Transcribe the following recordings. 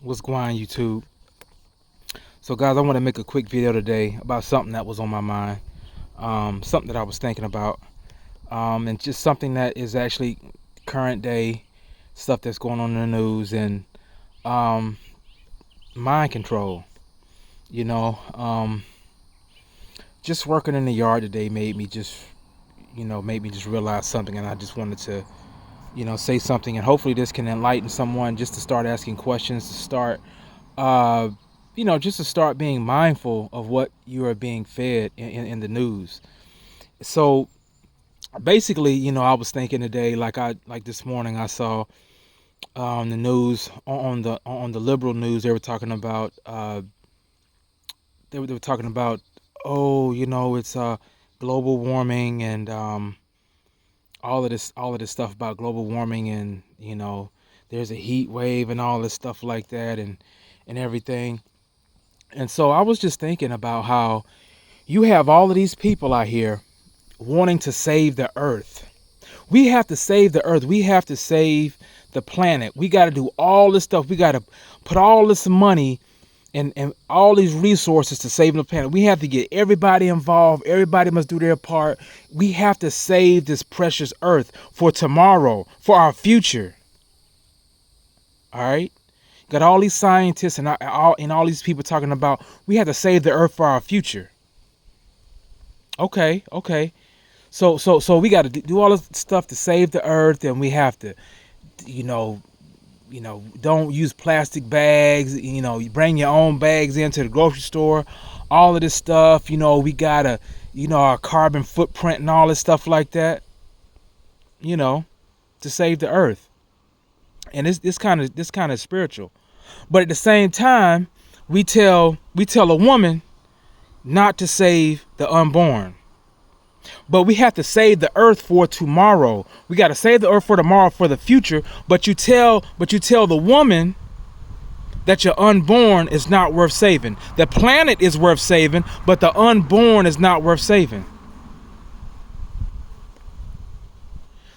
What's going on, YouTube? So, guys, I want to make a quick video today about something that was on my mind, something that I was thinking about, and just something that is actually current day stuff that's going on in the news and um, mind control. You know, just working in the yard today made me just realize something, and I just wanted to, say something, and hopefully this can enlighten someone just to start asking questions, to start uh, just to start being mindful of what you are being fed in the news. So basically, I was thinking today, like this morning, I saw the news on the liberal news. They were talking about they were talking about, oh, it's global warming and all of this stuff about global warming, and there's a heat wave and all this stuff like that, and everything. And so I was just thinking about how you have all of these people out here wanting to save the earth. We have to save the earth. We have to save the planet. We got to do all this stuff. We got to put all this money and all these resources to save the planet. We have to get everybody involved. Everybody must do their part. We have to save this precious earth for tomorrow, for our future. All right? Got all these scientists and all these people talking about we have to save the earth for our future. Okay. So we got to do all this stuff to save the earth, and we have to, you know, don't use plastic bags. You bring your own bags into the grocery store. All of this stuff. We gotta, our carbon footprint and all this stuff like that. You know, to save the earth, and this kind of spiritual. But at the same time, we tell a woman not to save the unborn. But we have to save the earth for tomorrow. We got to save the earth for tomorrow, for the future. But you tell the woman that your unborn is not worth saving. The planet is worth saving, but the unborn is not worth saving.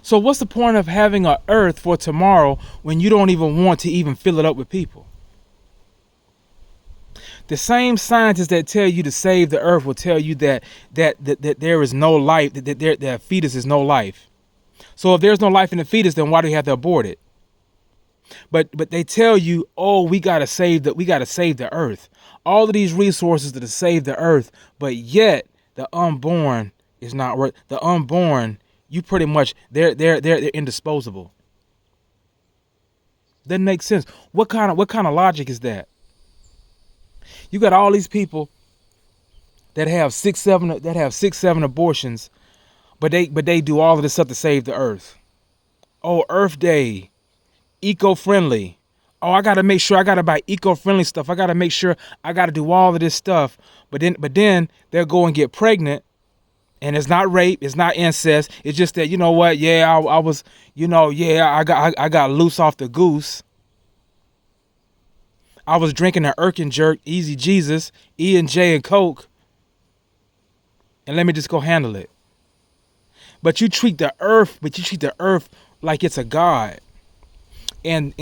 So what's the point of having an earth for tomorrow when you don't even want to even fill it up with people? The same scientists that tell you to save the earth will tell you that there is no life, that fetus is no life. So if there's no life in the fetus, then why do you have to abort it? But they tell you, oh, we gotta save the earth. All of these resources to save the earth, but yet the unborn is not worth. The unborn, you pretty much they're indisposable. Doesn't make sense. What kind of logic is that? You got all these people that have six, seven abortions, but they do all of this stuff to save the earth. Oh, Earth Day, eco-friendly. Oh, I gotta buy eco-friendly stuff. I gotta make sure I gotta do all of this stuff. But then they'll go and get pregnant, and it's not rape, it's not incest. It's just that, you know what? Yeah, I was, I got loose off the goose. I was drinking an Irk and Jerk, Easy Jesus, E and J and Coke, and let me just go handle it. But you treat the earth like it's a god. And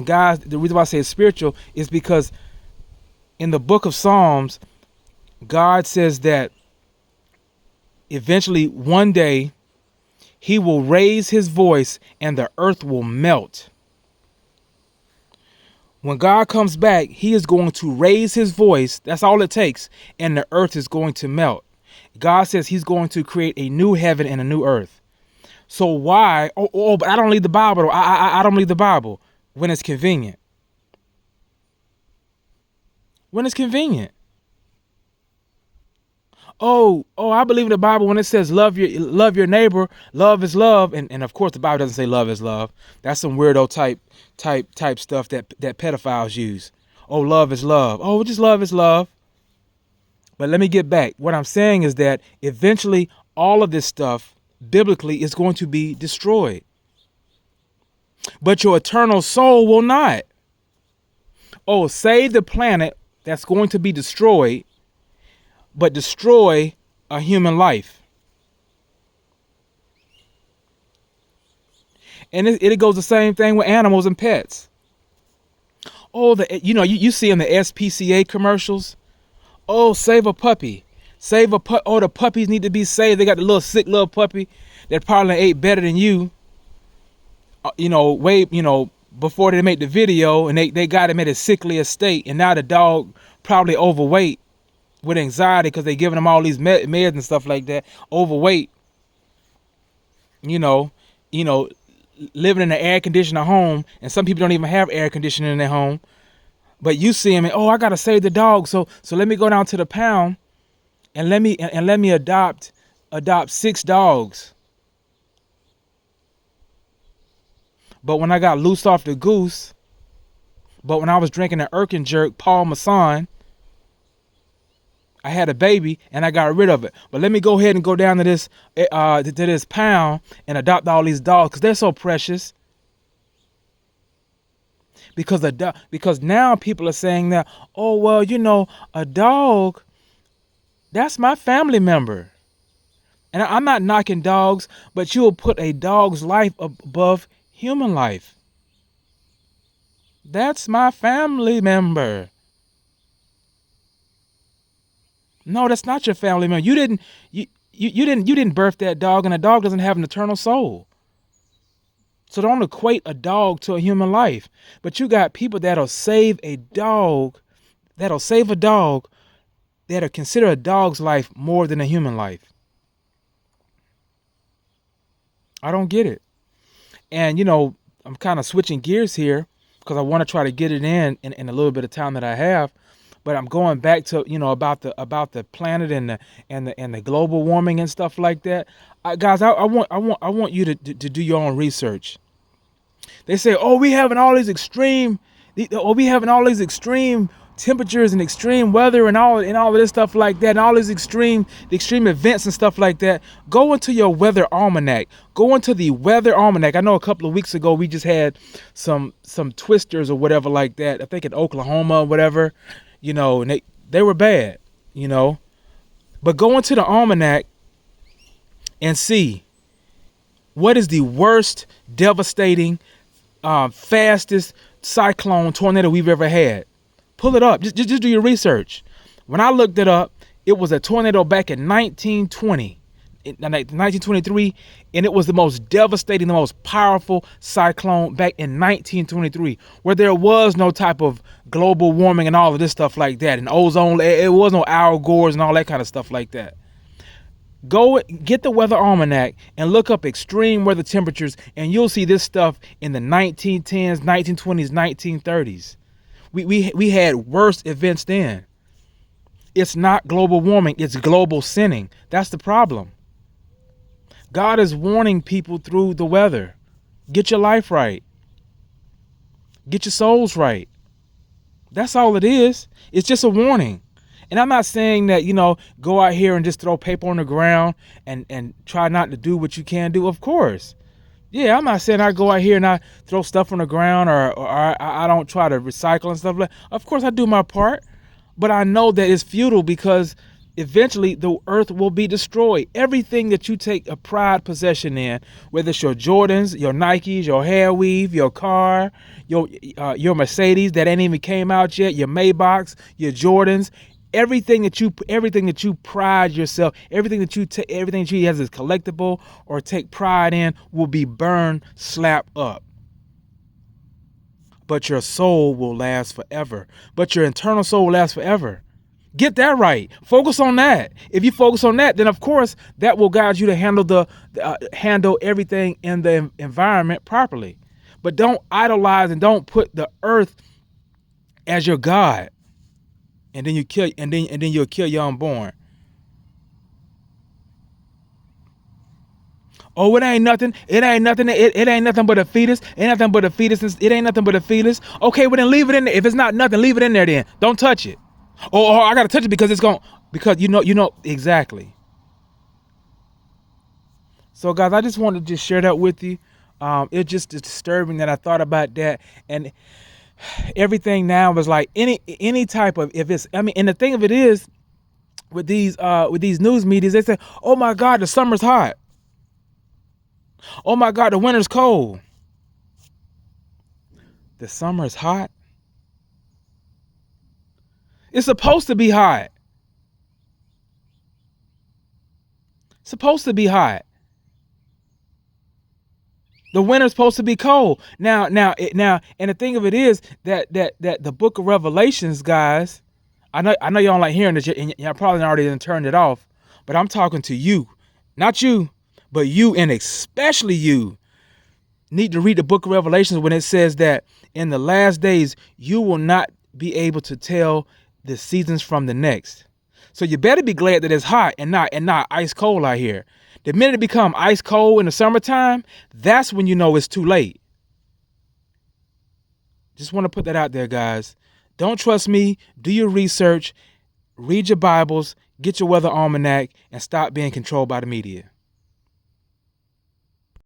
guys, the reason why I say it's spiritual is because in the book of Psalms, God says that eventually one day he will raise his voice and the earth will melt. When God comes back, he is going to raise his voice. That's all it takes. And the earth is going to melt. God says he's going to create a new heaven and a new earth. So why? But I don't read the Bible. I don't read the Bible when it's convenient. When it's convenient. I believe in the Bible when it says love your neighbor. Love is love, and of course the Bible doesn't say love is love. That's some weirdo type stuff that pedophiles use. Oh, love is love. Oh, just love is love. But let me get back. What I'm saying is that eventually all of this stuff biblically is going to be destroyed. But your eternal soul will not. Oh, save the planet that's going to be destroyed, but destroy a human life. And it goes the same thing with animals and pets. Oh, you see in the SPCA commercials. Oh, save a puppy. Save a pup. Oh, the puppies need to be saved. They got the little sick little puppy that probably ate better than you. Way before they made the video, and they got him at a sickly estate, and now the dog probably overweight with anxiety because they giving him all these meds and stuff like that. Overweight. You know, you know, living in an air conditioner home, and some people don't even have air conditioning in their home. But you see him, and oh, I gotta save the dog, so let me go down to the pound, and let me adopt 6 dogs. But when I got loose off the goose, when I was drinking an Erkin jerk, Paul Masson, I had a baby and I got rid of it. But let me go ahead and go down to this pound and adopt all these dogs because they're so precious. Because now people are saying that, oh well, a dog, that's my family member. And I'm not knocking dogs, but you will put a dog's life above human life. That's my family member. No, that's not your family member. You didn't birth that dog, and a dog doesn't have an eternal soul. So don't equate a dog to a human life. But you got people that'll save a dog, that'll consider a dog's life more than a human life. I don't get it. And I'm kind of switching gears here because I want to try to get it in a little bit of time that I have. But I'm going back to about the planet and the global warming and stuff like that. Guys, I want you to do your own research. They say, oh, we having all these extreme temperatures and extreme weather and all of this stuff like that, and all these extreme events and stuff like that. Go into your weather almanac. Go into the weather almanac. I know a couple of weeks ago we just had some twisters or whatever like that. I think in Oklahoma or whatever, and they were bad, But go into the almanac and see what is the worst, devastating, fastest cyclone tornado we've ever had. Pull it up. Just do your research. When I looked it up, it was a tornado back in 1923, and it was the most devastating, the most powerful cyclone back in 1923, where there was no type of global warming and all of this stuff like that, and ozone. It was no Al Gore's and all that kind of stuff like that. Go get the weather almanac and look up extreme weather temperatures, and you'll see this stuff in the 1910s, 1920s, 1930s. We had worse events then. It's not global warming, it's global sinning. That's the problem. God is warning people through the weather. Get your life right. Get your souls right. That's all it is. It's just a warning. And I'm not saying that, go out here and just throw paper on the ground and try not to do what you can do. Of course. Yeah, I'm not saying I go out here and I throw stuff on the ground or I don't try to recycle and stuff like that. Of course I do my part, but I know that it's futile because eventually the earth will be destroyed. Everything that you take a pride possession in, whether it's your Jordans, your Nikes, your hair weave, your car, your Mercedes that ain't even came out yet, your Maybachs, your Jordans, everything that you pride yourself, everything that you has as collectible or take pride in will be burned, slap up. But your soul will last forever. But your eternal soul will last forever. Get that right. Focus on that. If you focus on that, then of course that will guide you to handle everything in the environment properly. But don't idolize and don't put the earth as your God. And then you'll kill your unborn. Oh, it ain't nothing. It ain't nothing. It ain't nothing but a fetus. It ain't nothing but a fetus. It ain't nothing but a fetus. Okay, well then leave it in there. If it's not nothing, leave it in there then. Don't touch it. Oh, I gotta touch it because you know exactly. So guys, I just wanted to just share that with you. It's just disturbing that I thought about that, and everything now is like any type of, if it's, and the thing of it is with these news medias, they say, oh my God, the summer's hot. Oh my God, the winter's cold. The summer's hot It's supposed to be hot. Supposed to be hot. The winter's supposed to be cold. Now, and the thing of it is that the Book of Revelations, guys. I know y'all don't like hearing this. Y'all probably already done turned it off. But I'm talking to you, not you, but you, and especially you. Need to read the Book of Revelations when it says that in the last days you will not be able to tell the seasons from the next. So you better be glad that it's hot and not ice cold out here. The minute it become ice cold in the summertime, that's when you know it's too late. Just want to put that out there, guys. Don't trust me. Do your research. Read your Bibles. Get your weather almanac and stop being controlled by the media.